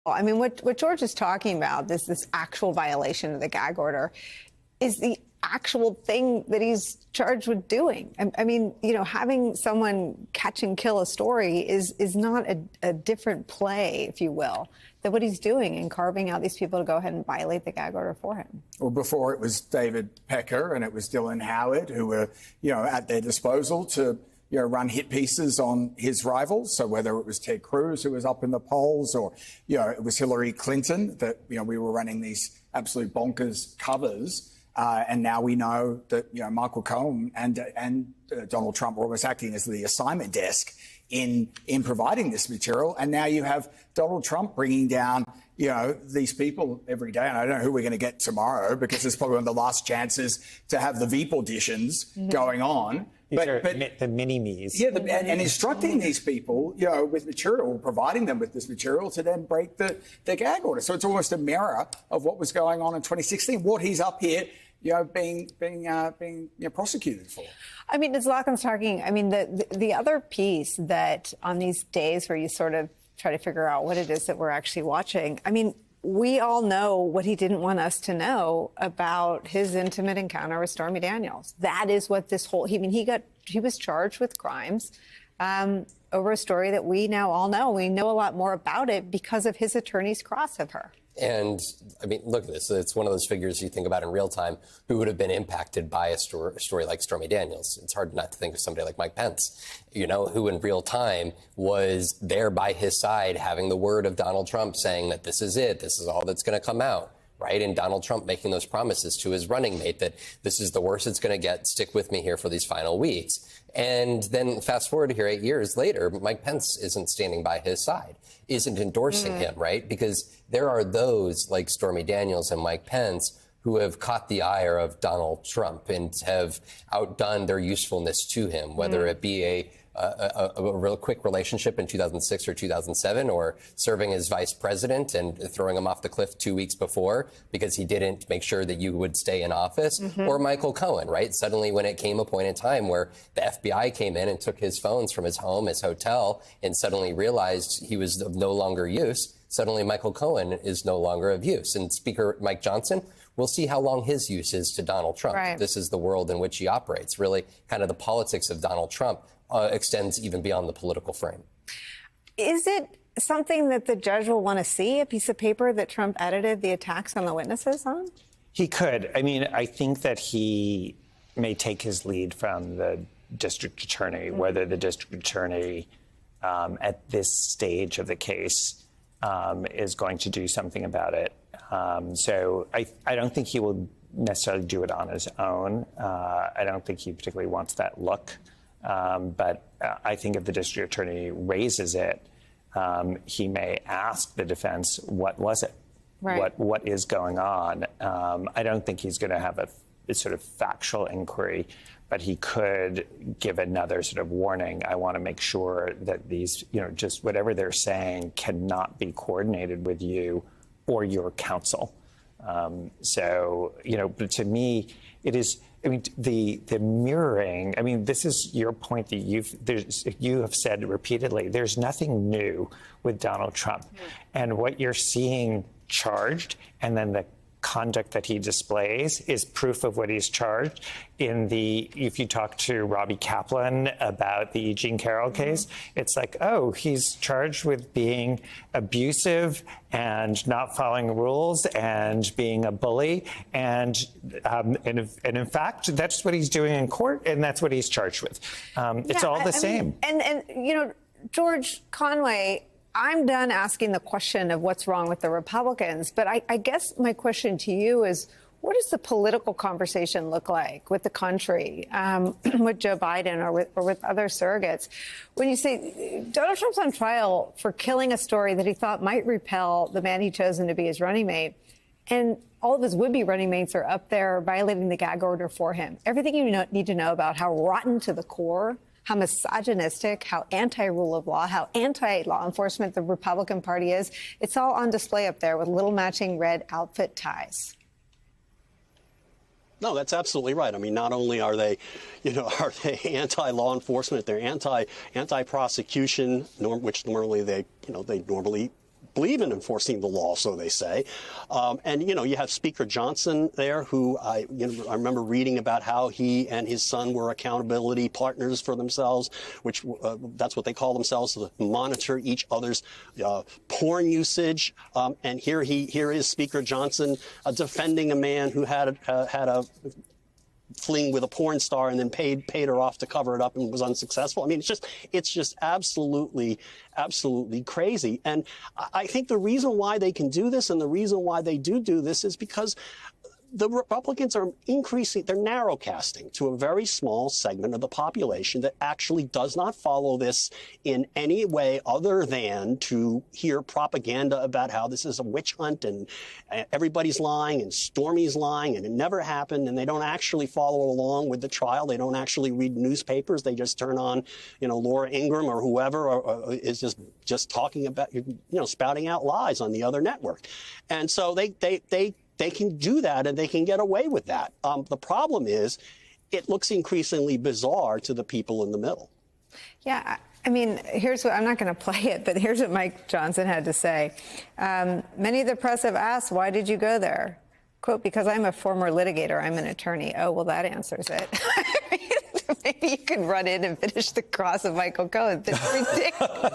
I mean, what George is talking about, this actual violation of the gag order, is the actual thing that he's charged with doing. I mean, you know, having someone catch and kill a story is not a different play, if you will, than what he's doing in carving out these people to go ahead and violate the gag order for him. Well, before it was David Pecker and it was Dylan Howard who were, you know, at their disposal to, you know, run hit pieces on his rivals. So whether it was Ted Cruz who was up in the polls or, you know, it was Hillary Clinton that, you know, we were running these absolute bonkers covers. And now we know that, you know, Michael Cohen and Donald Trump were almost acting as the assignment desk in providing this material. And now you have Donald Trump bringing down, you know, these people every day. And I don't know who we're going to get tomorrow because it's probably one of the last chances to have the Veep auditions going on. But the mini-me's. Yeah, and instructing these people, you know, with material, providing them with this material to then break the gag order. So it's almost a mirror of what was going on in 2016, what he's up here, you know, being prosecuted for. I mean, as Lachlan's talking, I mean, the other piece that on these days where you sort of try to figure out what it is that we're actually watching, I mean, we all know what he didn't want us to know about his intimate encounter with Stormy Daniels. That is what this whole, he was charged with crimes over a story that we now all know. We know a lot more about it because of his attorney's cross of her. And I mean, look at this. It's one of those figures you think about in real time who would have been impacted by a story like Stormy Daniels. It's hard not to think of somebody like Mike Pence, you know, who in real time was there by his side, having the word of Donald Trump saying that this is it. This is all that's going to come out. Right. And Donald Trump making those promises to his running mate that this is the worst it's going to get. Stick with me here for these final weeks. And then fast forward here 8 years later, Mike Pence isn't standing by his side, isn't endorsing him. Right. Because there are those like Stormy Daniels and Mike Pence who have caught the ire of Donald Trump and have outdone their usefulness to him, whether it be a real quick relationship in 2006 or 2007, or serving as vice president and throwing him off the cliff 2 weeks before because he didn't make sure that you would stay in office, or Michael Cohen, right? Suddenly when it came a point in time where the FBI came in and took his phones from his home, his hotel, and suddenly realized he was of no longer use, suddenly Michael Cohen is no longer of use. And Speaker Mike Johnson, we'll see how long his use is to Donald Trump. Right. This is the world in which he operates. Really, kind of the politics of Donald Trump extends even beyond the political frame. Is it something that the judge will want to see, a piece of paper that Trump edited the attacks on the witnesses on? He could. I mean, I think that he may take his lead from the district attorney, whether the district attorney at this stage of the case is going to do something about it. So I don't think he will necessarily do it on his own. I don't think he particularly wants that look. But I think if the district attorney raises it, he may ask the defense, what was it? Right. What is going on? I don't think he's going to have a sort of factual inquiry, but he could give another sort of warning. I want to make sure that these, you know, just whatever they're saying cannot be coordinated with you or your counsel. So, you know, but to me, it is, I mean, the mirroring, I mean, this is your point that you have said repeatedly, there's nothing new with Donald Trump. And what you're seeing charged and then the conduct that he displays is proof of what he's charged. If you talk to Robbie Kaplan about the E. Jean Carroll case, it's like, oh, he's charged with being abusive and not following rules and being a bully. And in fact, that's what he's doing in court, and that's what he's charged with. It's all the same. And, you know, George Conway, I'm done asking the question of what's wrong with the Republicans, but I guess my question to you is, what does the political conversation look like with the country, with Joe Biden or with other surrogates? When you say Donald Trump's on trial for killing a story that he thought might repel the man he'd chosen to be his running mate, and all of his would-be running mates are up there violating the gag order for him. Everything you need to know about how rotten to the core, how misogynistic, how anti-rule of law, how anti-law enforcement the Republican Party is. It's all on display up there with little matching red outfit ties. No, that's absolutely right. I mean, not only are they, are they anti-law enforcement, they're anti-prosecution, which normally they normally believe in enforcing the law, so they say. And, you know, you have Speaker Johnson there, who I remember reading about how he and his son were accountability partners for themselves, which that's what they call themselves, to monitor each other's porn usage. And here is Speaker Johnson defending a man who had a fling with a porn star and then paid her off to cover it up and was unsuccessful. I mean, it's just absolutely crazy. And I think the reason why they can do this and the reason why they do this is because the Republicans are increasing, they're narrowcasting to a very small segment of the population that actually does not follow this in any way other than to hear propaganda about how this is a witch hunt and everybody's lying and Stormy's lying and it never happened, and they don't actually follow along with the trial. They don't actually read newspapers. They just turn on, you know, Laura Ingraham or whoever is just talking about, you know, spouting out lies on the other network. And so they can do that and they can get away with that. The problem is it looks increasingly bizarre to the people in the middle. Yeah, I mean, here's what, I'm not going to play it, but here's what Mike Johnson had to say. Many of the press have asked, why did you go there? Quote, because I'm a former litigator, I'm an attorney. Oh, well, that answers it. Maybe you can run in and finish the cross of Michael Cohen. It's ridiculous.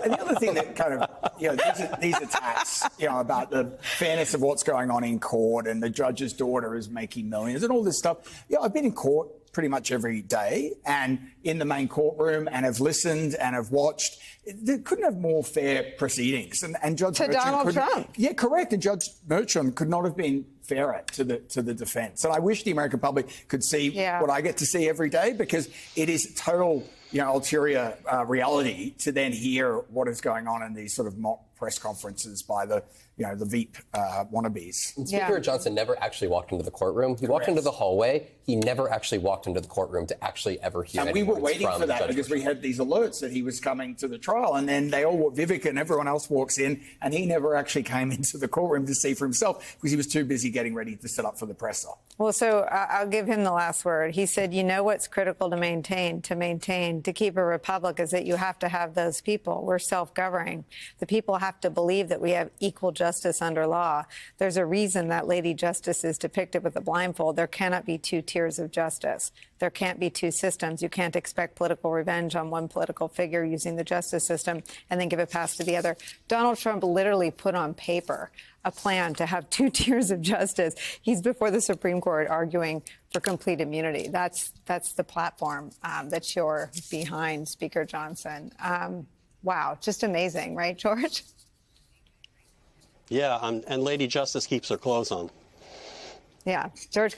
And the other thing that kind of, you know, these attacks, you know, about the fairness of what's going on in court and the judge's daughter is making millions and all this stuff. Yeah, I've been in court pretty much every day and in the main courtroom and have listened and have watched. They couldn't have more fair proceedings. And Judge to Merchant Donald Trump. Yeah, correct. And Judge Merchant could not have been fairer to the defense. And I wish the American public could see what I get to see every day, because it is total, you know, ulterior reality to then hear what is going on in these sort of mock press conferences by the, you know, the Veep wannabes. And Speaker Johnson never actually walked into the courtroom. He walked into the hallway. He never actually walked into the courtroom to actually ever hear. And we were waiting for that because we had these alerts that he was coming to the trial, and then Vivek and everyone else walks in, and he never actually came into the courtroom to see for himself because he was too busy getting ready to set up for the presser. Well, so I'll give him the last word. He said, you know what's critical to maintain, to keep a republic is that you have to have those people. We're self-governing. The people have to believe that we have equal justice under law. There's a reason that Lady Justice is depicted with a blindfold. There cannot be two tiers of justice. There can't be two systems. You can't expect political revenge on one political figure using the justice system and then give a pass to the other. Donald Trump literally put on paper a plan to have two tiers of justice. He's before the Supreme Court arguing for complete immunity. That's the platform that you're behind, Speaker Johnson. Wow, just amazing, right, George? Yeah, and Lady Justice keeps her clothes on. Yeah, George.